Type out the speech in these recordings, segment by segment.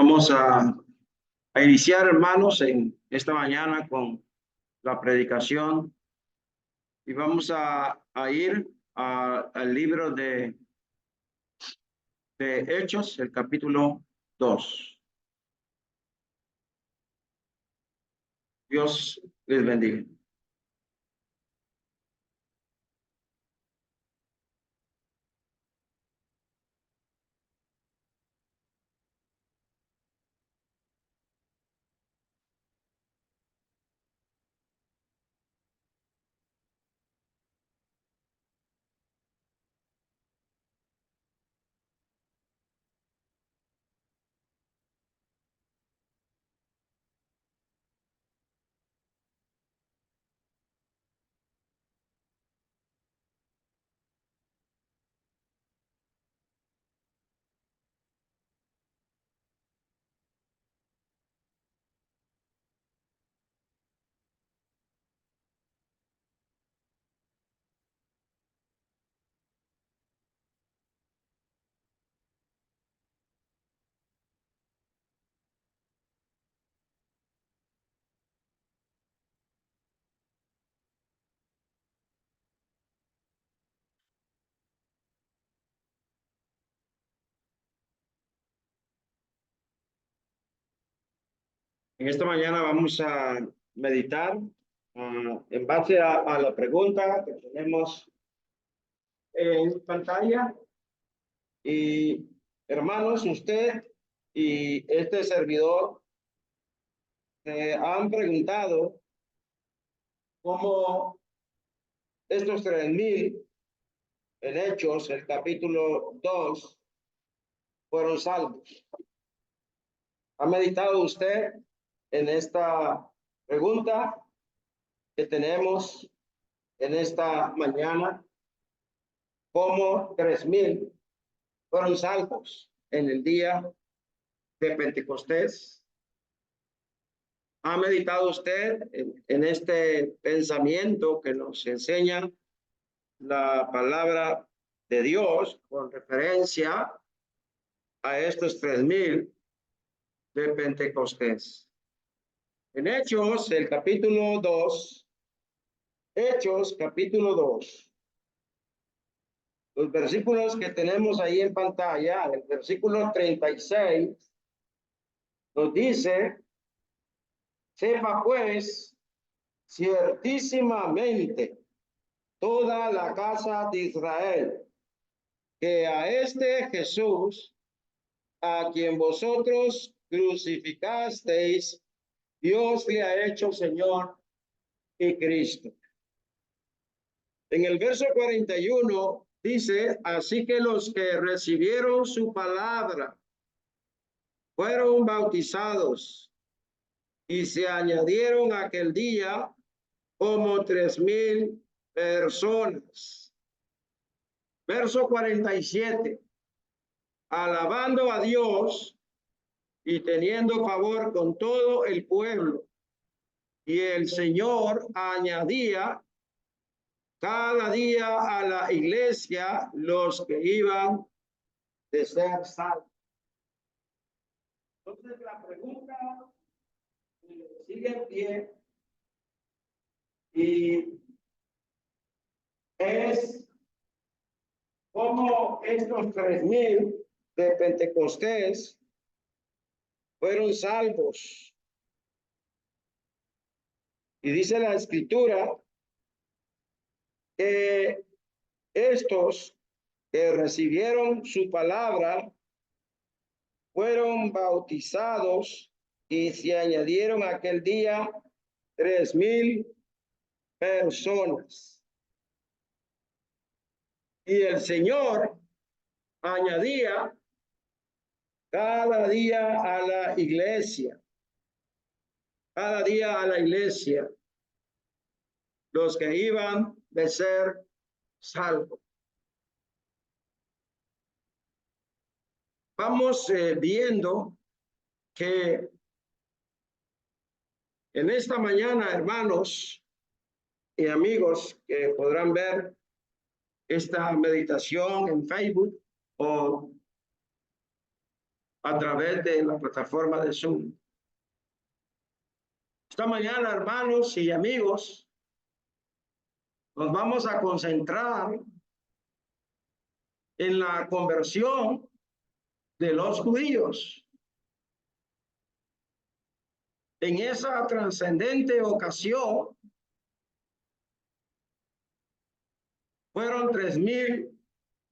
Vamos a iniciar, hermanos, en esta mañana con la predicación y vamos a ir al libro de Hechos, el capítulo 2. Dios les bendiga. En esta mañana vamos a meditar en base a la pregunta que tenemos en pantalla. Y hermanos, usted y este servidor se han preguntado cómo estos 3,000 en Hechos, el capítulo 2, fueron salvos. ¿Ha meditado usted en esta pregunta que tenemos en esta mañana? ¿Cómo 3,000 fueron salvos en el día de Pentecostés? ¿Ha meditado usted en este pensamiento que nos enseña la palabra de Dios con referencia a estos 3,000 de Pentecostés? En Hechos, el capítulo 2, Hechos, capítulo 2, los versículos que tenemos ahí en pantalla, el versículo 36, nos dice: sepa pues ciertísimamente toda la casa de Israel, que a este Jesús, a quien vosotros crucificasteis, Dios le ha hecho Señor y Cristo. En el verso 41 dice: así que los que recibieron su palabra fueron bautizados, y se añadieron aquel día como 3,000 personas. Verso 47. Alabando a Dios y teniendo favor con todo el pueblo, y el Señor añadía cada día a la iglesia los que iban de ser salvos. Entonces la pregunta sigue en pie y es: ¿cómo estos 3,000 de Pentecostés fueron salvos? Y dice la escritura que estos que recibieron su palabra fueron bautizados, y se añadieron aquel día 3,000 personas. Y el Señor añadía cada día a la iglesia, cada día a la iglesia, los que iban de ser salvos. Vamos viendo que en esta mañana, hermanos y amigos que podrán ver esta meditación en Facebook o a través de la plataforma de Zoom. Esta mañana, hermanos y amigos, nos vamos a concentrar en la conversión de los judíos. En esa trascendente ocasión, fueron 3,000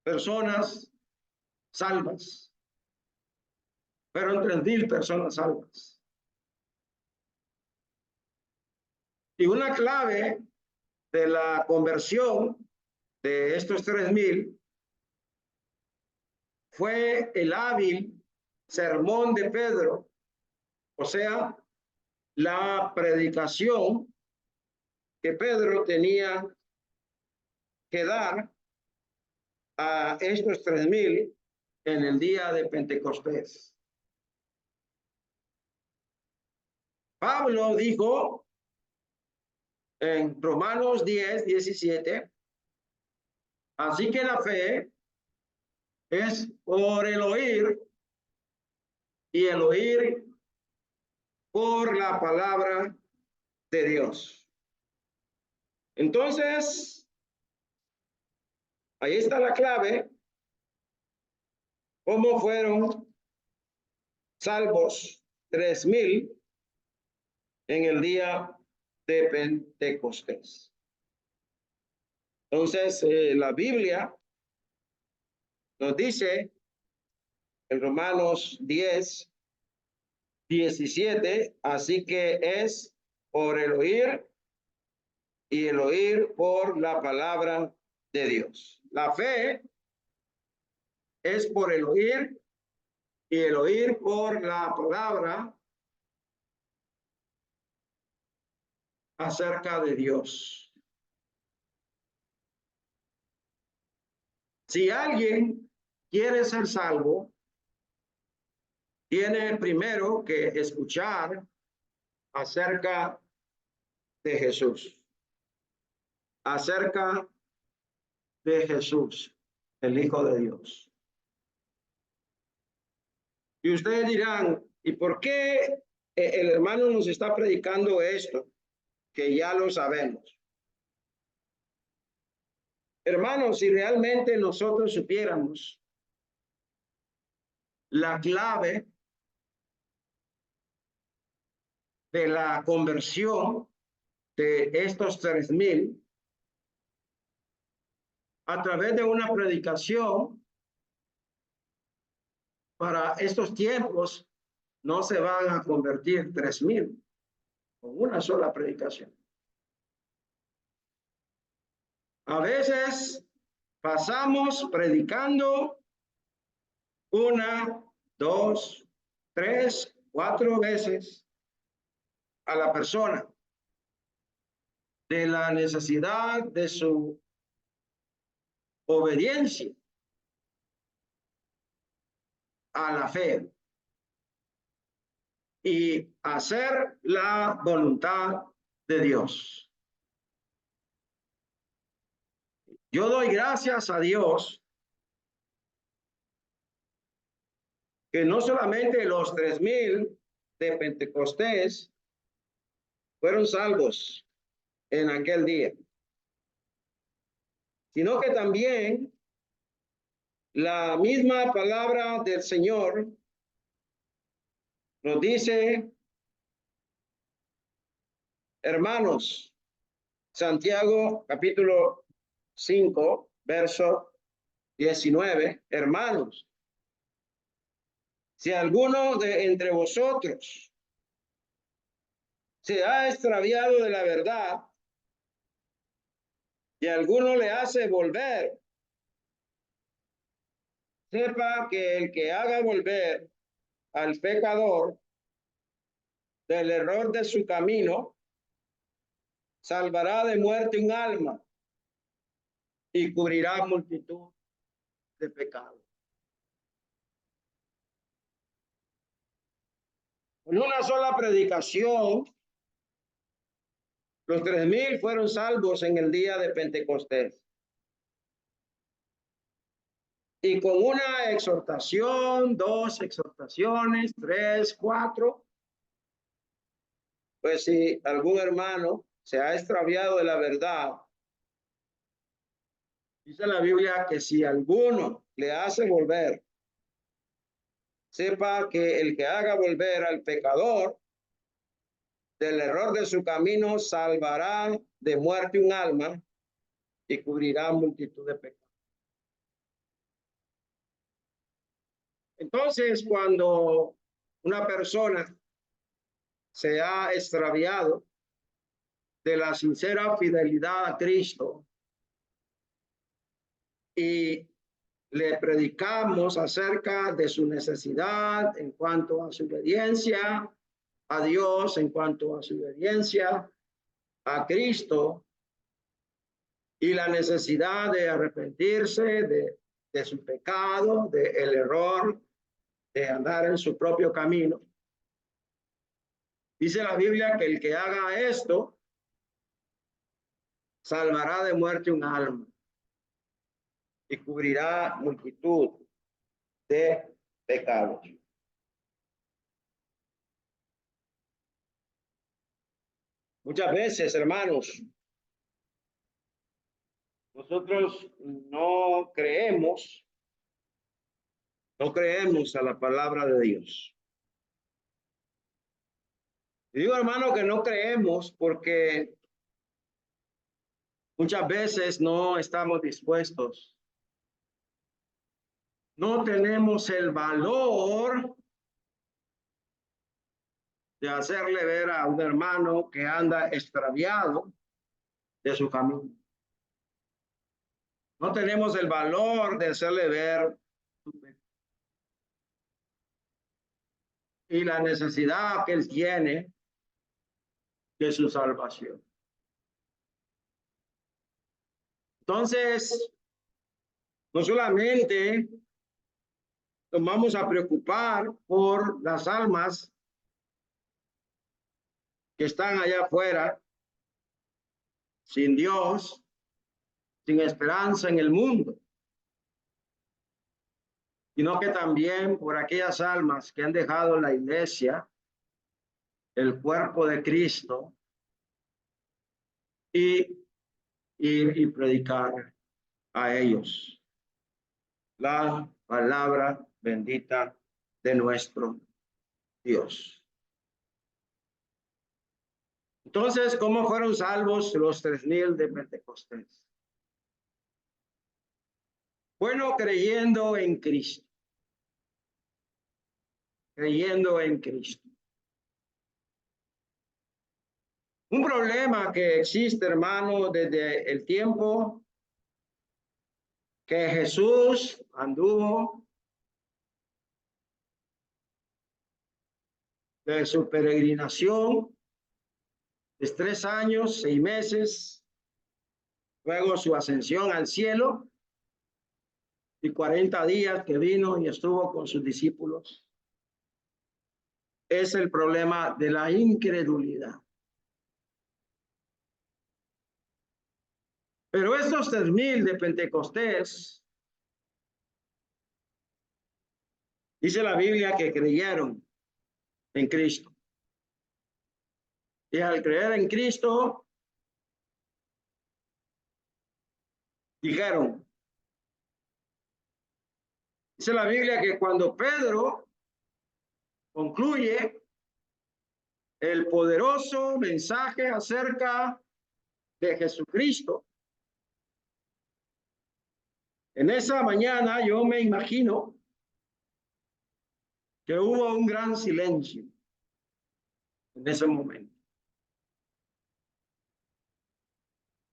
personas salvas. Fueron 3,000 personas salvas. Y una clave de la conversión de estos 3,000 fue el hábil sermón de Pedro, o sea, la predicación que Pedro tenía que dar a estos 3,000 en el día de Pentecostés. Pablo dijo en Romanos 10:17, así que la fe es por el oír y el oír por la palabra de Dios. Entonces, ahí está la clave. ¿Cómo fueron salvos 3,000 en el día de Pentecostés? Entonces, la Biblia nos dice en Romanos 10:17, así que es por el oír y el oír por la palabra de Dios. La fe es por el oír y el oír por la palabra acerca de Dios. Si alguien quiere ser salvo, tiene primero que escuchar acerca de Jesús. Acerca de Jesús, el Hijo de Dios. Y ustedes dirán, ¿y por qué el hermano nos está predicando esto? Que ya lo sabemos. Hermanos, si realmente nosotros supiéramos la clave de la conversión de estos 3,000 a través de una predicación, para estos tiempos no se van a convertir 3,000 con una sola predicación. A veces pasamos predicando 1, 2, 3, 4 veces a la persona de la necesidad de su obediencia a la fe y hacer la voluntad de Dios. Yo doy gracias a Dios que no solamente los 3,000 de Pentecostés fueron salvos en aquel día, sino que también la misma palabra del Señor nos dice, hermanos, Santiago capítulo 5, verso 19, hermanos, si alguno de entre vosotros se ha extraviado de la verdad y alguno le hace volver, sepa que el que haga volver al pecador del error de su camino, salvará de muerte un alma y cubrirá multitud de pecados. Con una sola predicación, los 3,000 fueron salvos en el día de Pentecostés. y con una exhortación, 2 exhortaciones, 3, 4, pues si algún hermano se ha extraviado de la verdad, dice la Biblia que si alguno le hace volver, sepa que el que haga volver al pecador del error de su camino salvará de muerte un alma y cubrirá multitud de pecados. Entonces, cuando una persona se ha extraviado de la sincera fidelidad a Cristo y le predicamos acerca de su necesidad en cuanto a su obediencia a Dios, en cuanto a su obediencia a Cristo y la necesidad de arrepentirse de su pecado, del error, de andar en su propio camino. Dice la Biblia que el que haga esto salvará de muerte un alma y cubrirá multitud de pecados. Muchas veces, hermanos, nosotros no creemos a la palabra de Dios. Y digo, hermano, que no creemos porque muchas veces no estamos dispuestos. No tenemos el valor de hacerle ver a un hermano que anda extraviado de su camino. No tenemos el valor de hacerle ver y la necesidad que él tiene de su salvación. Entonces, no solamente nos vamos a preocupar por las almas que están allá afuera, sin Dios, sin esperanza en el mundo, sino que también por aquellas almas que han dejado la iglesia, el cuerpo de Cristo, y ir y predicar a ellos la palabra bendita de nuestro Dios. Entonces, ¿cómo fueron salvos los 3,000 de Pentecostés? Bueno, creyendo en Cristo. Creyendo en Cristo. Un problema que existe, hermano, desde el tiempo que Jesús anduvo de su peregrinación, de 3 años, 6 meses, luego su ascensión al cielo, y 40 días que vino y estuvo con sus discípulos. Es el problema de la incredulidad. Pero estos 3,000 de Pentecostés, dice la Biblia que creyeron en Cristo. Y al creer en Cristo, dijeron, dice la Biblia que cuando Pedro concluye el poderoso mensaje acerca de Jesucristo, en esa mañana yo me imagino que hubo un gran silencio en ese momento.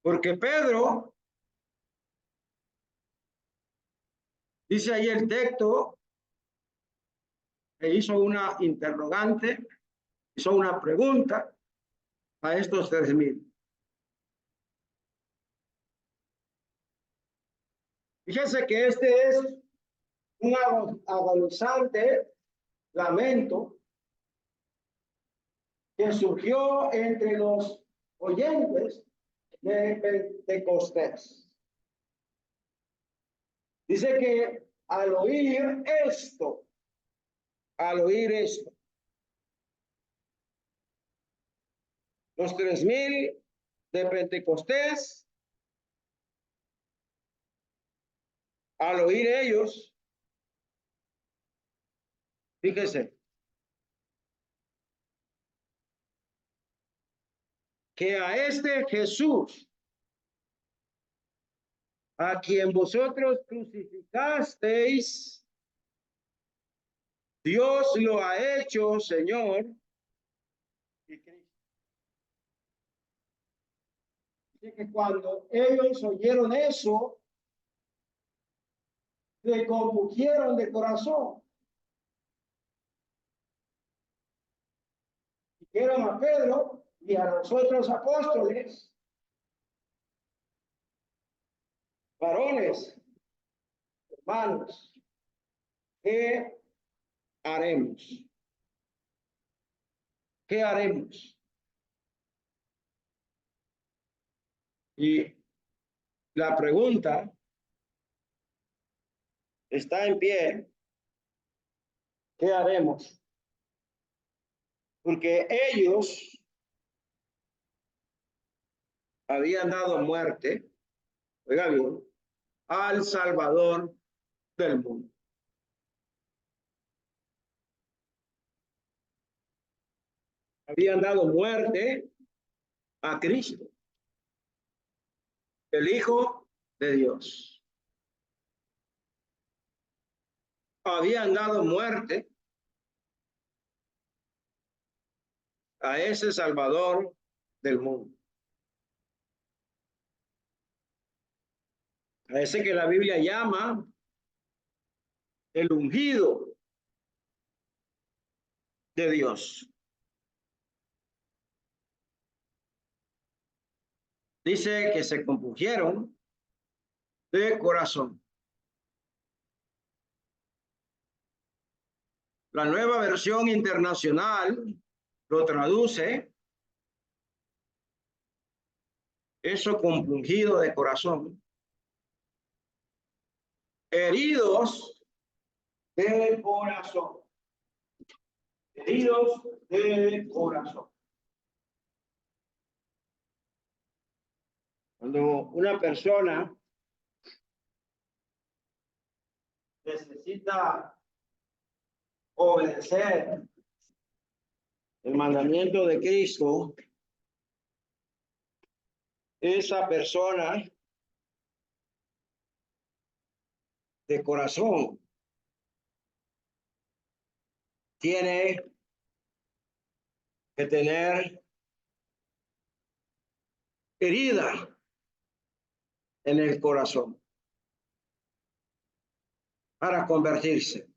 Porque Pedro, dice ahí el texto, que hizo una interrogante, hizo una pregunta a estos 3,000. Fíjense que este es un agonizante lamento que surgió entre los oyentes de Pentecostés. Dice que al oír esto, al oír esto, los 3,000 de Pentecostés, al oír ellos, fíjese, que a este Jesús, a quien vosotros crucificasteis, Dios lo ha hecho Señor y Cristo. Así que cuando ellos oyeron eso, se compusieron de corazón. Dijeron a Pedro y a los otros apóstoles, varones, hermanos, ¿qué haremos? ¿Qué haremos? Y la pregunta está en pie. ¿Qué haremos? Porque ellos habían dado muerte, oiga bien, al Salvador del mundo. Habían dado muerte a Cristo, el Hijo de Dios. Habían dado muerte a ese Salvador del mundo. A ese que la Biblia llama el ungido de Dios. Dice que se compusieron de corazón. La nueva versión internacional lo traduce eso, compungido de corazón, heridos de corazón, heridos de corazón. Cuando una persona necesita obedecer el mandamiento de Cristo, esa persona de corazón tiene que tener herida en el corazón para convertirse.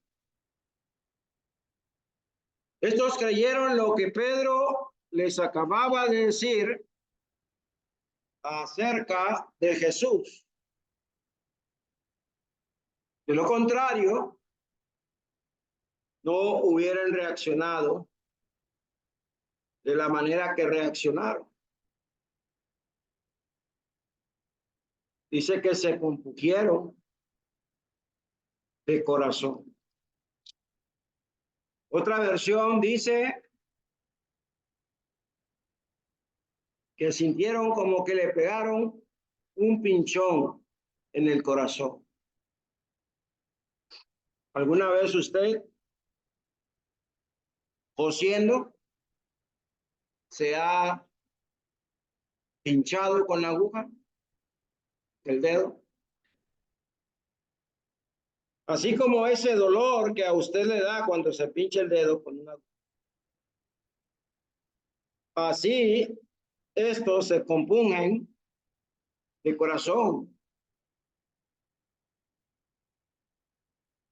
Estos creyeron lo que Pedro les acababa de decir acerca de Jesús. De lo contrario, no hubieran reaccionado de la manera que reaccionaron. Dice que se compusieron de corazón. Otra versión dice que sintieron como que le pegaron un pinchón en el corazón. ¿Alguna vez usted, cosiendo, se ha pinchado con la aguja el dedo? Así como ese dolor que a usted le da cuando se pincha el dedo con una aguja. Así, estos se compungen de corazón.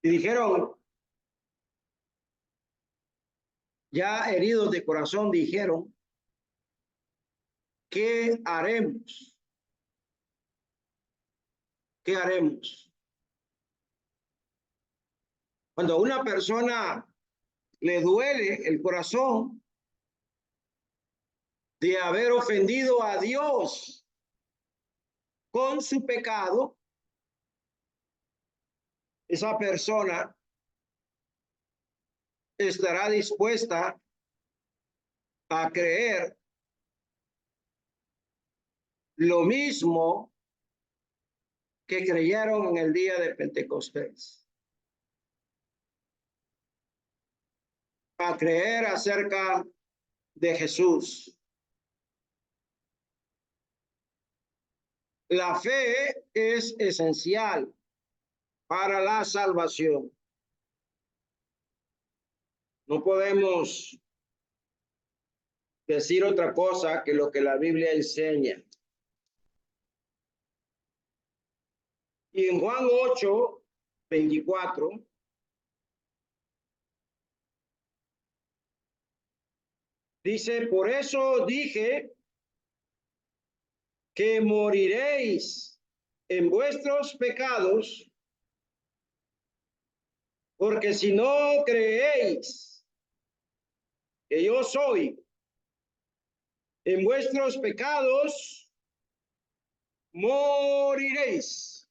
Y dijeron, ya heridos de corazón, dijeron, ¿qué haremos? ¿Qué haremos? Cuando a una persona le duele el corazón de haber ofendido a Dios con su pecado, esa persona estará dispuesta a creer lo mismo que creyeron en el día de Pentecostés, a creer acerca de Jesús. La fe es esencial para la salvación. No podemos decir otra cosa que lo que la Biblia enseña. Y en Juan 8:24 dice, por eso dije que moriréis en vuestros pecados, porque si no creéis que yo soy, en vuestros pecados moriréis.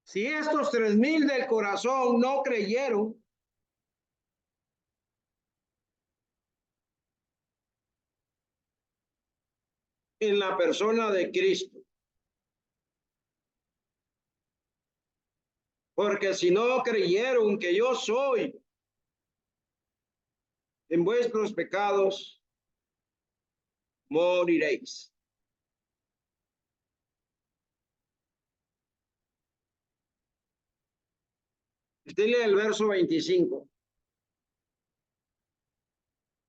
Si estos 3,000 del corazón no creyeron, en la persona de Cristo, porque si no creyeron que yo soy, en vuestros pecados moriréis. Usted lee el verso 25.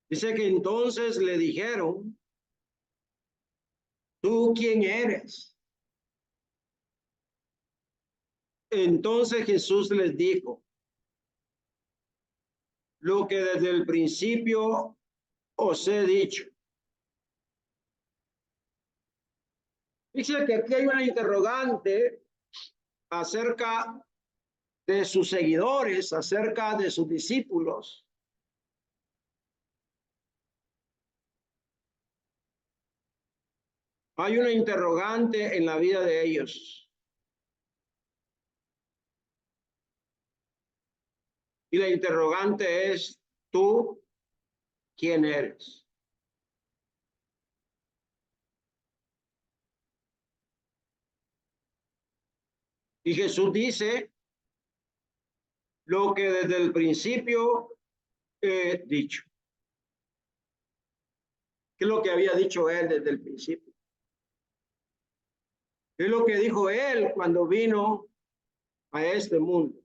Dice que entonces le dijeron, ¿tú quién eres? Entonces Jesús les dijo, lo que desde el principio os he dicho. Dice que aquí hay una interrogante acerca de sus seguidores, acerca de sus discípulos. Hay una interrogante en la vida de ellos. Y la interrogante es, ¿tú quién eres? Y Jesús dice lo que desde el principio he dicho. ¿Qué es lo que había dicho él desde el principio? ¿Qué es lo que dijo él cuando vino a este mundo?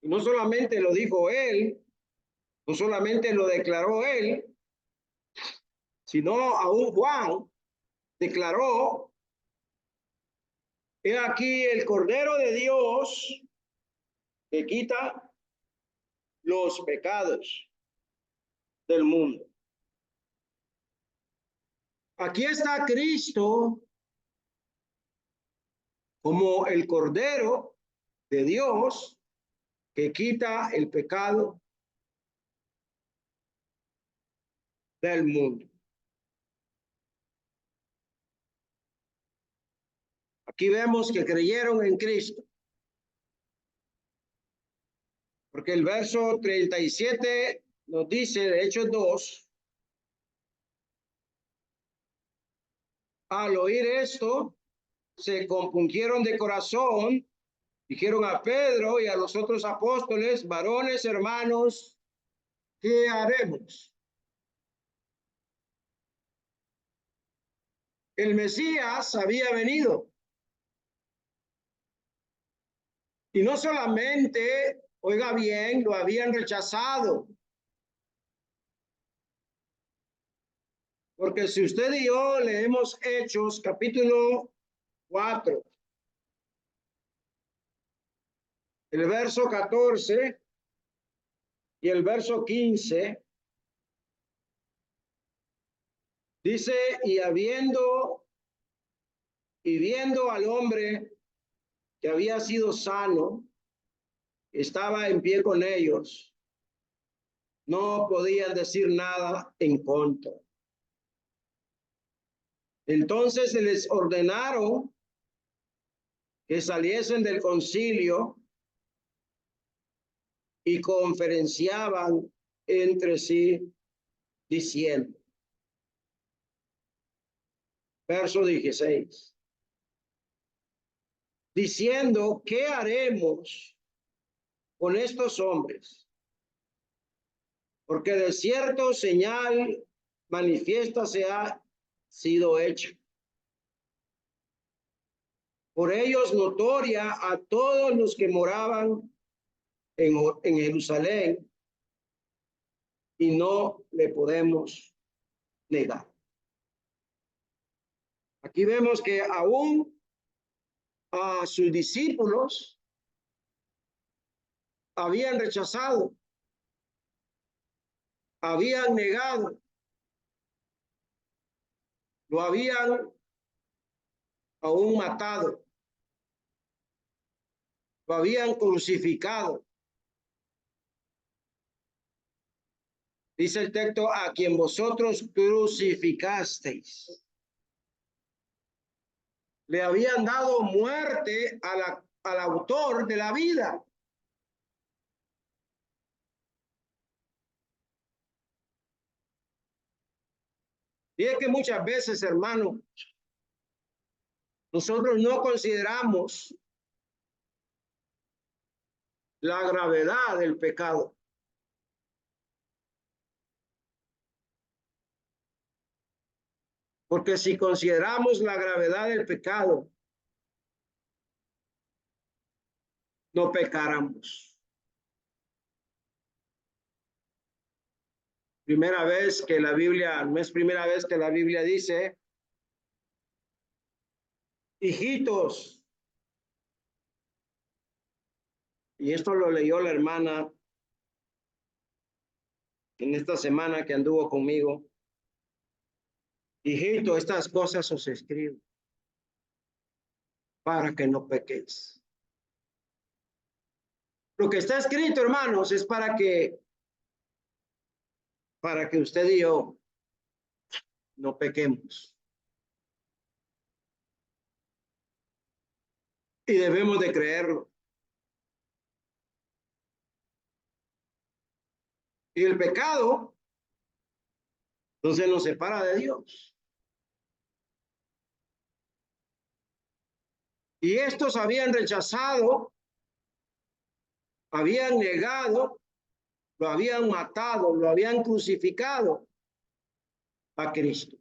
Y no solamente lo dijo él, no solamente lo declaró él, sino aún Juan declaró, he aquí el Cordero de Dios que quita los pecados del mundo. Aquí está Cristo como el Cordero de Dios que quita el pecado del mundo. Aquí vemos que creyeron en Cristo. Porque el verso 37 nos dice, de Hechos 2, al oír esto, se compungieron de corazón, dijeron a Pedro y a los otros apóstoles, varones, hermanos, ¿qué haremos? El Mesías había venido. Y no solamente, oiga bien, lo habían rechazado. Porque si usted y yo leemos Hechos, capítulo 4, el verso 14 y el verso 15, dice, y viendo al hombre que había sido sano, estaba en pie con ellos, no podían decir nada en contra. Entonces se les ordenaron que saliesen del concilio y conferenciaban entre sí diciendo, verso 16, diciendo, ¿qué haremos con estos hombres? Porque de cierto señal manifiesta se ha sido hecha. Por ellos notoria a todos los que moraban en Jerusalén, y no le podemos negar. Aquí vemos que aún a sus discípulos habían rechazado, habían negado, lo habían aún matado, lo habían crucificado. Dice el texto, a quien vosotros crucificasteis. Le habían dado muerte al autor de la vida. Y es que muchas veces, hermano, nosotros no consideramos la gravedad del pecado. Porque si consideramos la gravedad del pecado, no pecáramos. Primera vez que la Biblia, no es primera vez que la Biblia dice, hijitos, y esto lo leyó la hermana en esta semana que anduvo conmigo, hijito, estas cosas os escribo para que no pequéis. Lo que está escrito, hermanos, es para que usted y yo no pequemos. Y debemos de creerlo. Y el pecado, entonces nos separa de Dios. Y estos habían rechazado, habían negado, lo habían matado, lo habían crucificado a Cristo.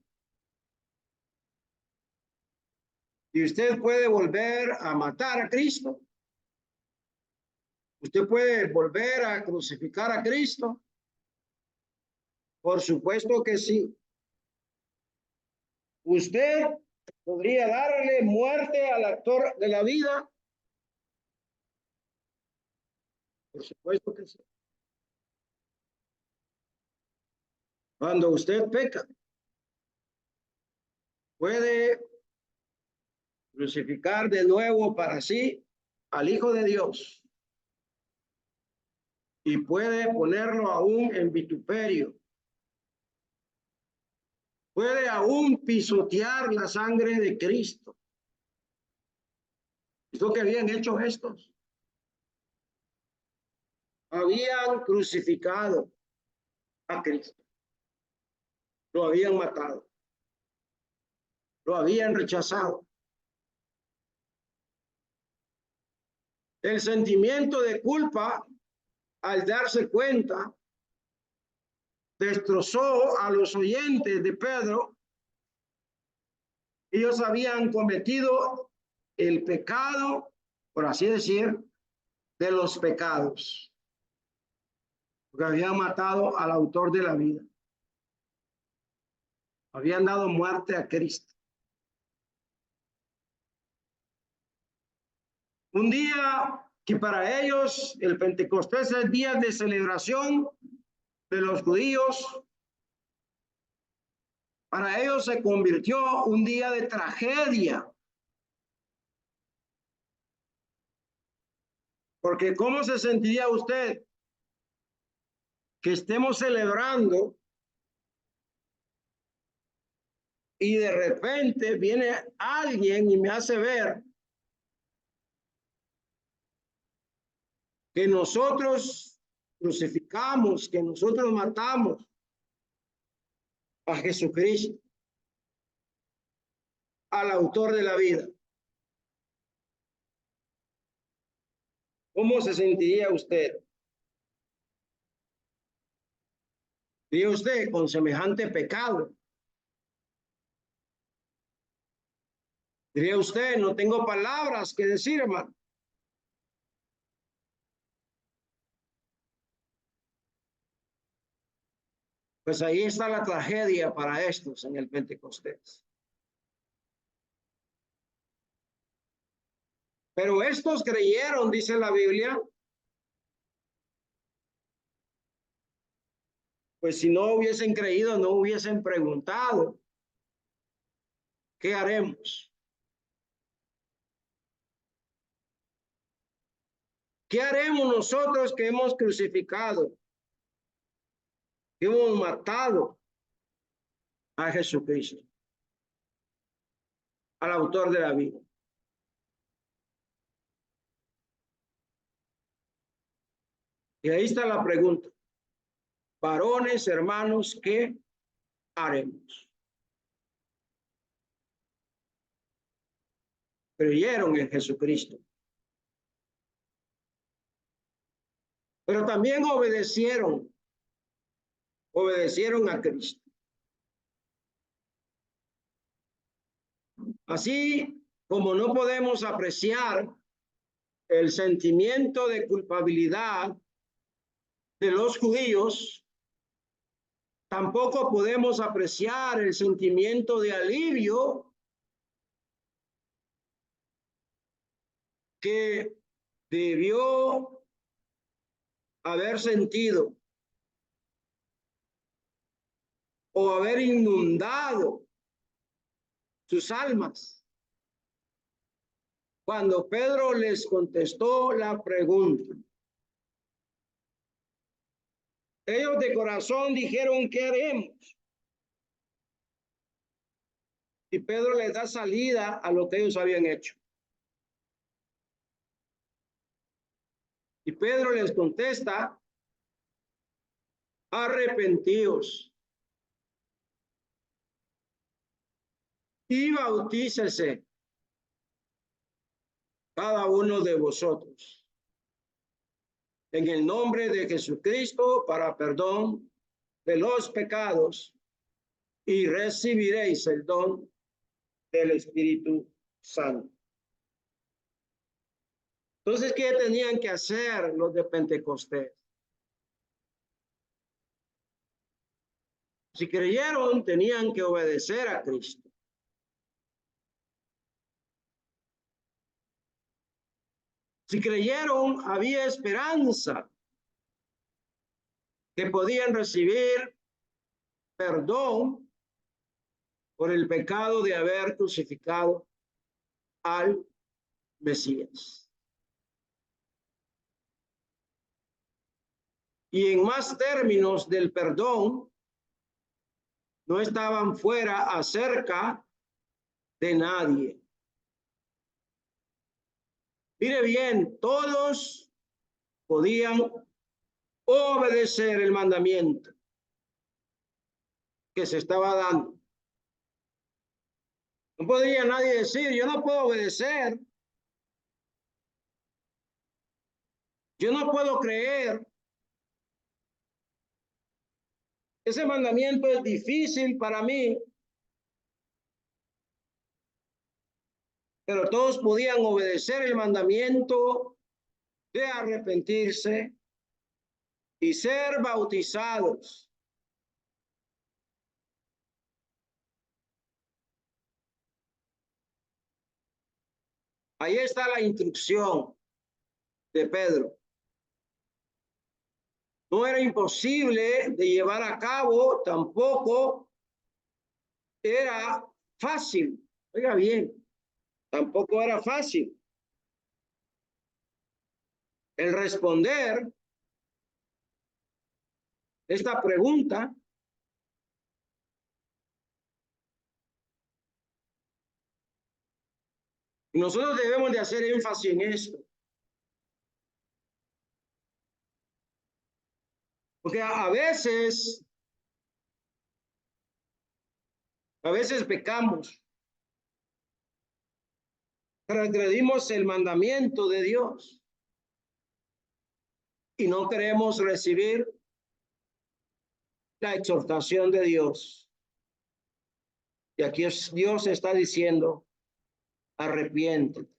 Y usted puede volver a matar a Cristo. Usted puede volver a crucificar a Cristo. Por supuesto que sí. Usted podría darle muerte al actor de la vida. Por supuesto que sí. Cuando usted peca, puede crucificar de nuevo para sí al Hijo de Dios y puede ponerlo aún en vituperio. Puede aún pisotear la sangre de Cristo. Es lo que habían hecho estos. Habían crucificado a Cristo. Lo habían matado. Lo habían rechazado. El sentimiento de culpa, al darse cuenta, destrozó a los oyentes de Pedro. Ellos habían cometido el pecado, por así decir, de los pecados, porque habían matado al autor de la vida. Habían dado muerte a Cristo. Un día que para ellos el Pentecostés es día de celebración de los judíos, para ellos se convirtió un día de tragedia. Porque ¿cómo se sentiría usted que estemos celebrando y de repente viene alguien y me hace ver que nosotros crucificamos, que nosotros matamos a Jesucristo, al autor de la vida. ¿Cómo se sentiría usted? ¿Diría usted con semejante pecado? Diría usted, no tengo palabras que decir, hermano. Pues ahí está la tragedia para estos en el Pentecostés. Pero estos creyeron, dice la Biblia, pues si no hubiesen creído, no hubiesen preguntado, ¿qué haremos? ¿Qué haremos nosotros que hemos crucificado, que hemos matado a Jesucristo, al autor de la vida? Y ahí está la pregunta. Varones, hermanos, ¿qué haremos? Creyeron en Jesucristo, pero también obedecieron a Cristo. Así como no podemos apreciar el sentimiento de culpabilidad de los judíos, tampoco podemos apreciar el sentimiento de alivio que debió haber sentido o haber inundado sus almas cuando Pedro les contestó la pregunta. Ellos de corazón dijeron, ¿qué haremos? Y Pedro les da salida a lo que ellos habían hecho. Y Pedro les contesta, arrepentíos y bautícese cada uno de vosotros en el nombre de Jesucristo para perdón de los pecados y recibiréis el don del Espíritu Santo. Entonces, ¿qué tenían que hacer los de Pentecostés? Si creyeron, tenían que obedecer a Cristo. Si creyeron, había esperanza que podían recibir perdón por el pecado de haber crucificado al Mesías. Y en más términos del perdón, no estaban fuera acerca de nadie. Mire bien, todos podían obedecer el mandamiento que se estaba dando. No podría nadie decir, yo no puedo obedecer, yo no puedo creer. Ese mandamiento es difícil para mí, pero todos podían obedecer el mandamiento de arrepentirse y ser bautizados. Ahí está la instrucción de Pedro. No era imposible de llevar a cabo, tampoco era fácil. Oiga bien, tampoco era fácil el responder esta pregunta. Y nosotros debemos de hacer énfasis en esto. Porque a veces pecamos, transgredimos el mandamiento de Dios y no queremos recibir la exhortación de Dios. Y aquí Dios está diciendo, arrepiéntete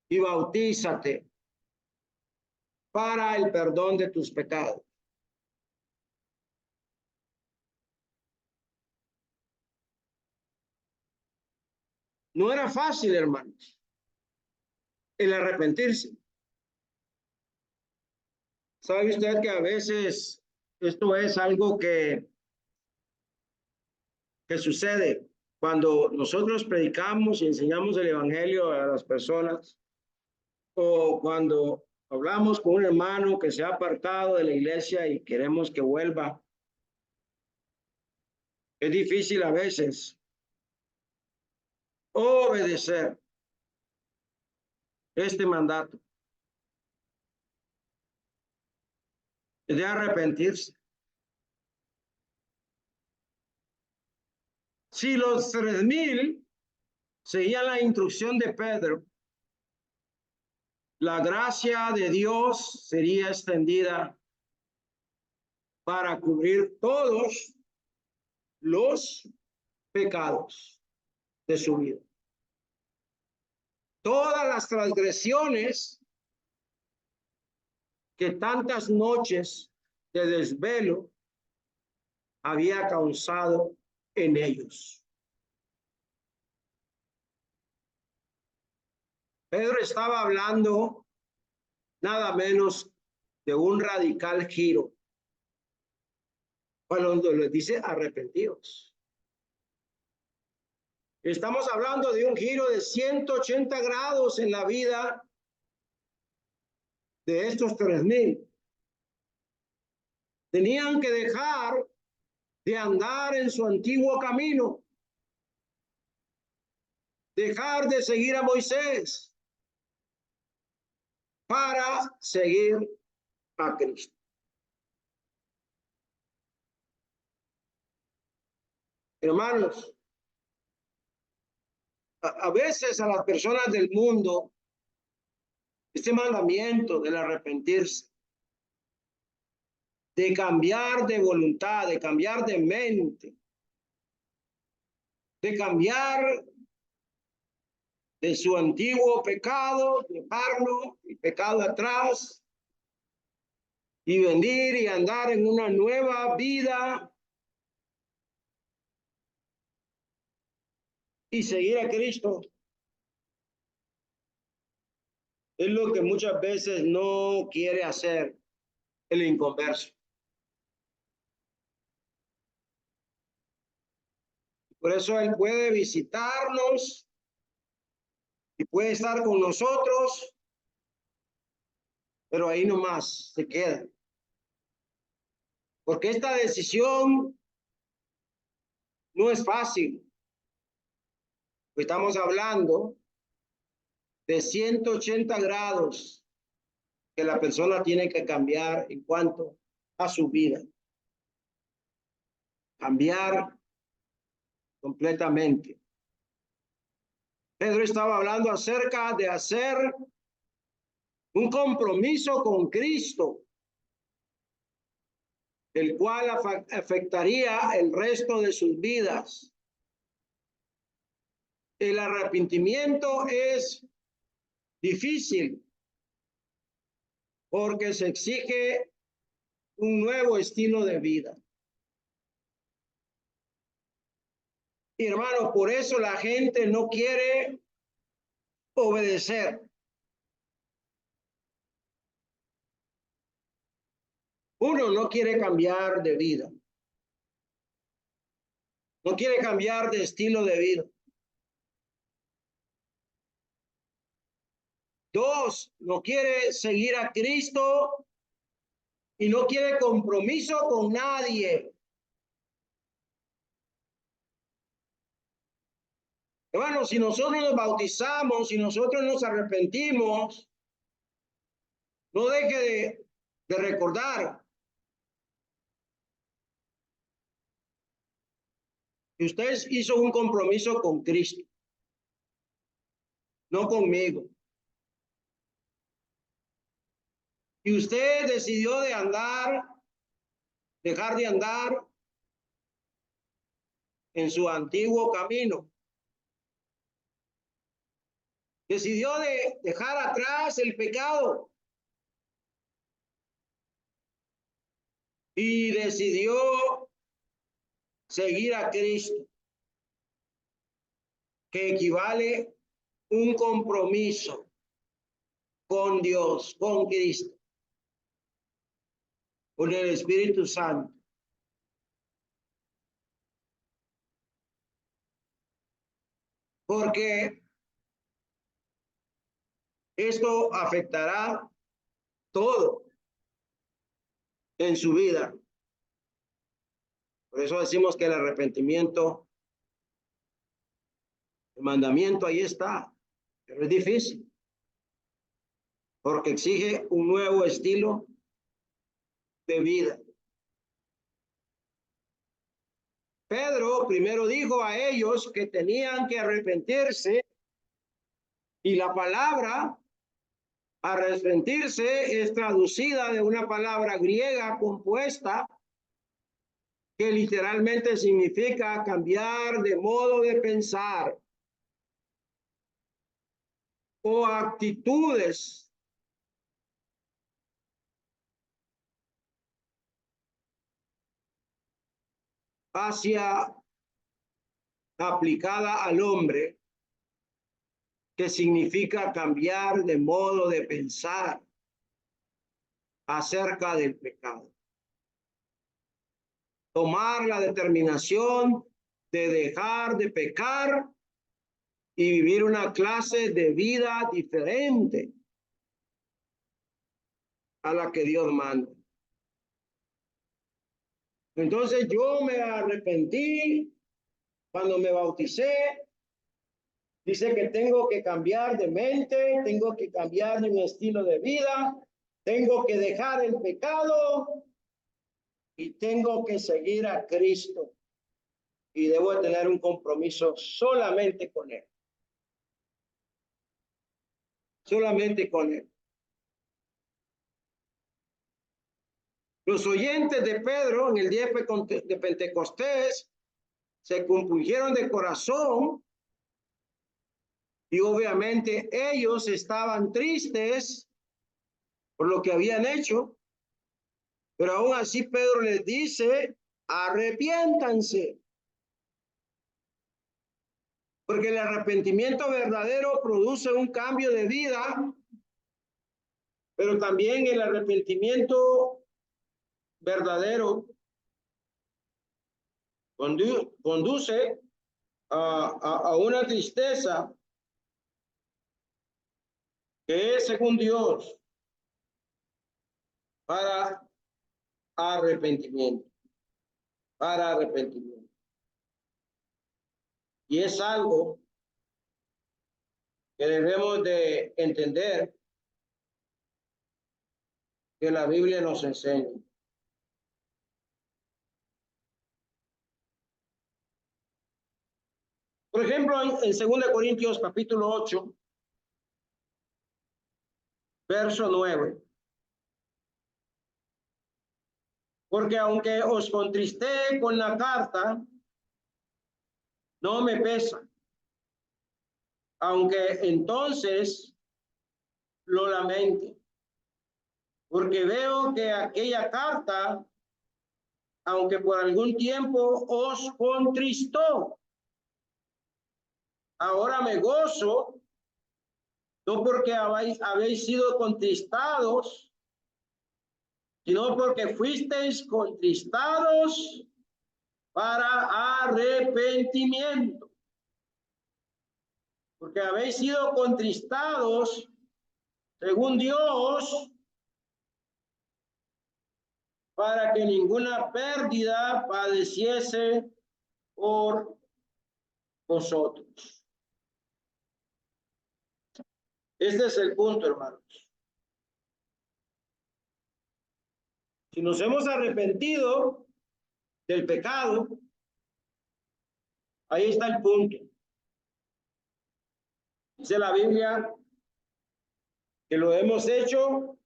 y bautízate para el perdón de tus pecados. No era fácil, hermanos, el arrepentirse. ¿Sabe usted que a veces esto es algo que sucede cuando nosotros predicamos y enseñamos el evangelio a las personas, o cuando hablamos con un hermano que se ha apartado de la iglesia y queremos que vuelva? Es difícil a veces obedecer este mandato de arrepentirse. Si los 3,000 seguían la instrucción de Pedro, la gracia de Dios sería extendida para cubrir todos los pecados de su vida. Todas las transgresiones que tantas noches de desvelo había causado en ellos. Pedro estaba hablando nada menos de un radical giro cuando les dice arrepentidos. Estamos hablando de un giro de 180 grados en la vida de estos 3,000. Tenían que dejar de andar en su antiguo camino, dejar de seguir a Moisés para seguir a Cristo. Hermanos, a veces a las personas del mundo, este mandamiento del arrepentirse, de cambiar de voluntad, de cambiar de mente, de cambiar de su antiguo pecado, dejarlo, el pecado atrás, y venir y andar en una nueva vida y seguir a Cristo. Es lo que muchas veces no quiere hacer el inconverso. Por eso Él puede visitarnos y puede estar con nosotros, pero ahí nomás se queda. Porque esta decisión no es fácil. Estamos hablando de 180 grados que la persona tiene que cambiar en cuanto a su vida. Cambiar completamente. Pedro estaba hablando acerca de hacer un compromiso con Cristo, el cual afectaría el resto de sus vidas. El arrepentimiento es difícil porque se exige un nuevo estilo de vida. Y hermano, por eso la gente no quiere obedecer. Uno, no quiere cambiar de vida. No quiere cambiar de estilo de vida. Dos, no quiere seguir a Cristo y no quiere compromiso con nadie. Hermanos, si nosotros nos bautizamos, si nosotros nos arrepentimos, no deje de recordar Y usted hizo un compromiso con Cristo, no conmigo. Y usted decidió dejar de andar en su antiguo camino. Decidió de dejar atrás el pecado. Y decidió seguir a Cristo, que equivale un compromiso con Dios, con Cristo, con el Espíritu Santo. Porque esto afectará todo en su vida. Por eso decimos que el arrepentimiento, el mandamiento ahí está, pero es difícil, porque exige un nuevo estilo de vida. Pedro primero dijo a ellos que tenían que arrepentirse, y la palabra arrepentirse es traducida de una palabra griega compuesta que literalmente significa cambiar de modo de pensar o actitudes hacia aplicada al hombre, que significa cambiar de modo de pensar acerca del pecado. Tomar la determinación de dejar de pecar y vivir una clase de vida diferente a la que Dios manda. Entonces yo me arrepentí cuando me bauticé. Dice que tengo que cambiar de mente, tengo que cambiar de mi estilo de vida, tengo que dejar el pecado y tengo que seguir a Cristo. Y debo tener un compromiso solamente con Él. Solamente con Él. Los oyentes de Pedro en el día de Pentecostés se compusieron de corazón y obviamente ellos estaban tristes por lo que habían hecho, pero aún así Pedro les dice, arrepiéntanse, porque el arrepentimiento verdadero produce un cambio de vida, pero también el arrepentimiento verdadero conduce a una tristeza que es según Dios para arrepentimiento, para arrepentimiento. Y es algo que debemos de entender, que la Biblia nos enseña. Por ejemplo, en 2 Corintios capítulo 8, verso 9. Porque aunque os contristé con la carta, no me pesa, aunque entonces lo lamente, porque veo que aquella carta, aunque por algún tiempo os contristó, ahora me gozo, no porque habéis sido contristados, sino porque fuisteis contristados para arrepentimiento. Porque habéis sido contristados según Dios, para que ninguna pérdida padeciese por vosotros. Este es el punto, hermanos. Si nos hemos arrepentido del pecado, Ahí está el punto. Dice la Biblia que lo hemos hecho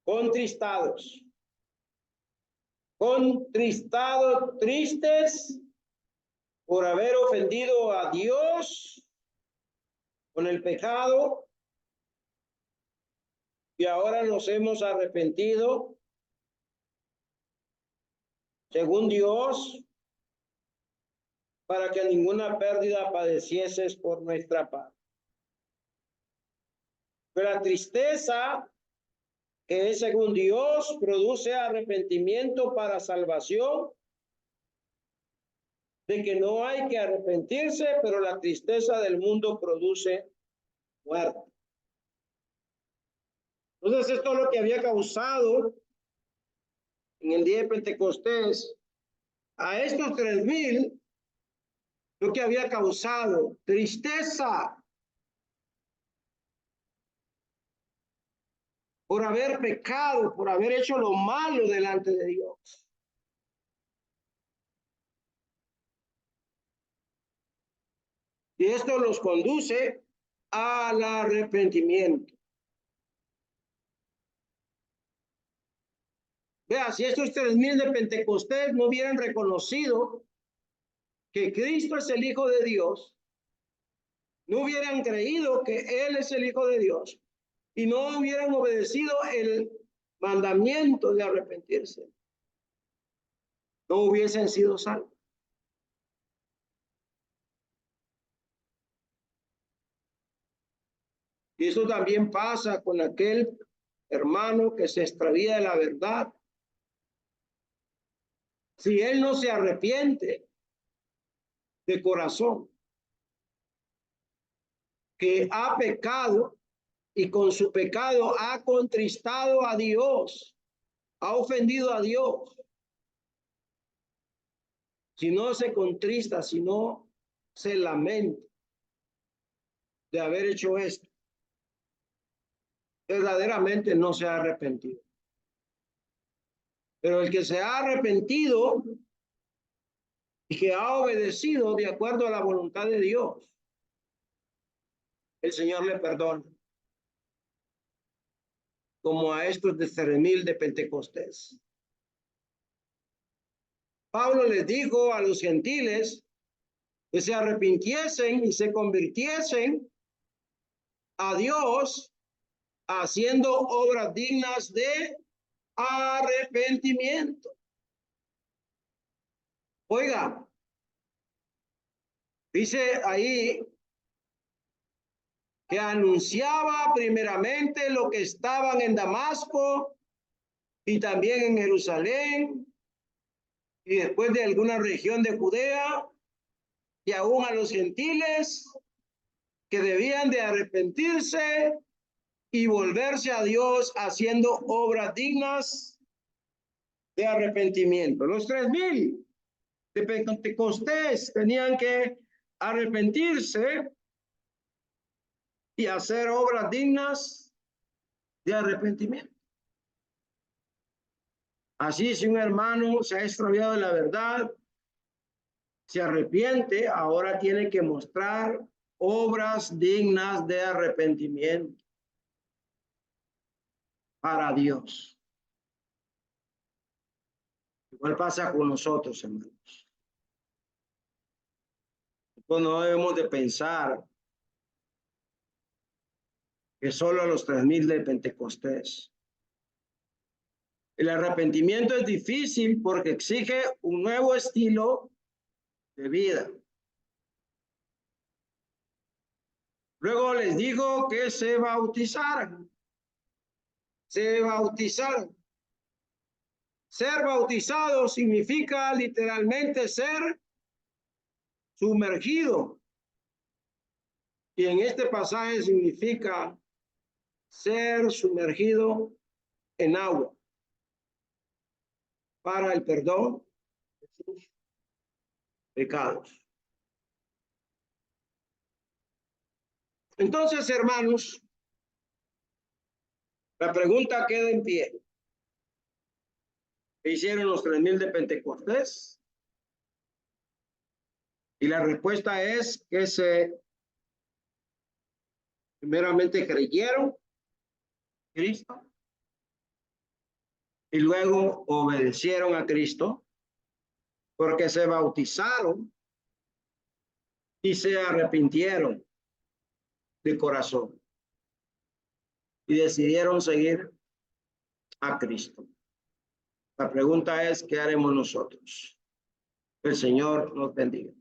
contristados, tristes por haber ofendido a Dios con el pecado, y ahora nos hemos arrepentido según Dios, para que ninguna pérdida padecieses por nuestra parte. Pero la tristeza, que es según Dios, produce arrepentimiento para salvación, de que no hay que arrepentirse, pero la tristeza del mundo produce muerte. Entonces esto es lo que había causado en el día de Pentecostés a estos 3,000, lo que había causado tristeza por haber pecado, por haber hecho lo malo delante de Dios. Y esto los conduce al arrepentimiento. Vea, si estos 3,000 de Pentecostés no hubieran reconocido que Cristo es el Hijo de Dios, no hubieran creído que Él es el Hijo de Dios y no hubieran obedecido el mandamiento de arrepentirse, no hubiesen sido salvos. Y eso también pasa con aquel hermano que se extravía de la verdad. Si él no se arrepiente de corazón, que ha pecado y con su pecado ha contristado a Dios, ha ofendido a Dios. Si no se contrista, si no se lamenta de haber hecho esto, verdaderamente no se ha arrepentido. Pero el que se ha arrepentido y que ha obedecido de acuerdo a la voluntad de Dios, el Señor le perdona, como a estos de 3,000 de Pentecostés. Pablo les dijo a los gentiles que se arrepintiesen y se convirtiesen a Dios haciendo obras dignas de arrepentimiento. Oiga, dice ahí que anunciaba primeramente lo que estaban en Damasco y también en Jerusalén y después de alguna región de Judea, y aún a los gentiles que debían de arrepentirse y volverse a Dios haciendo obras dignas de arrepentimiento. Los 3,000 de Pentecostés tenían que arrepentirse y hacer obras dignas de arrepentimiento. Así, si un hermano se ha extraviado de la verdad, se arrepiente, ahora tiene que mostrar obras dignas de arrepentimiento para Dios. Igual pasa con nosotros, hermanos. Pues no debemos de pensar que solo a los 3,000 de Pentecostés. El arrepentimiento es difícil porque exige un nuevo estilo de vida. Luego les digo que se bautizaran. Se bautizaron. Ser bautizado significa literalmente ser sumergido. Y en este pasaje significa ser sumergido en agua para el perdón de sus pecados. Entonces, hermanos, la pregunta queda en pie. ¿Qué hicieron los 3,000 de Pentecostés? Y la respuesta es que primeramente creyeron en Cristo y luego obedecieron a Cristo porque se bautizaron y se arrepintieron de corazón y decidieron seguir a Cristo. La pregunta es, ¿qué haremos nosotros? El Señor nos bendiga.